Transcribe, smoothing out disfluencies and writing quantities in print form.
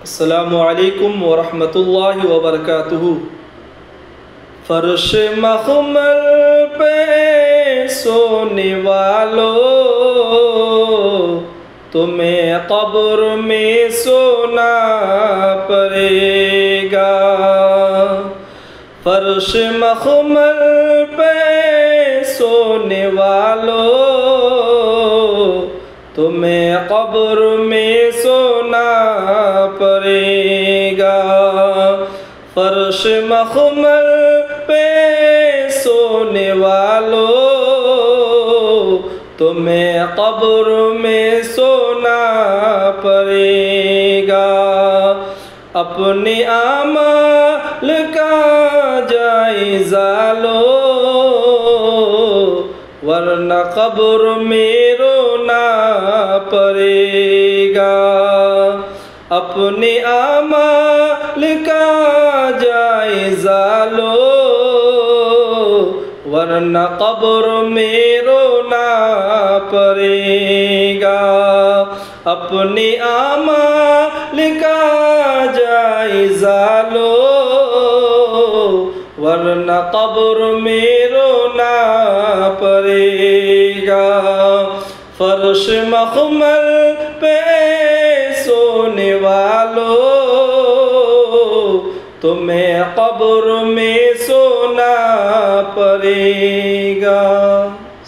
السلام علیکم ورحمۃ اللہ وبرکاتہ۔ فرش مخمل پہ سونے والو، تمہیں قبر میں سونا پڑے گا۔ فرش مخمل پہ سونے والو، تمہیں قبر میں سونا پڑے گا۔ فرش مخمل پہ سونے والو، تمہیں قبر میں سونا پڑے گا۔ اپنے اعمال کا جائزہ لو، ورنہ قبر میں رونا پڑے گا۔ اپنے اعمال کا جائزہ لو، ورنہ قبر میں رونا پڑے گا۔ اپنے اعمال کا جائزہ لو، ورنہ قبر میں رونا پڑے گا۔ فرش مخمل پہ سونے والو، تمہیں قبر میں سونا پڑے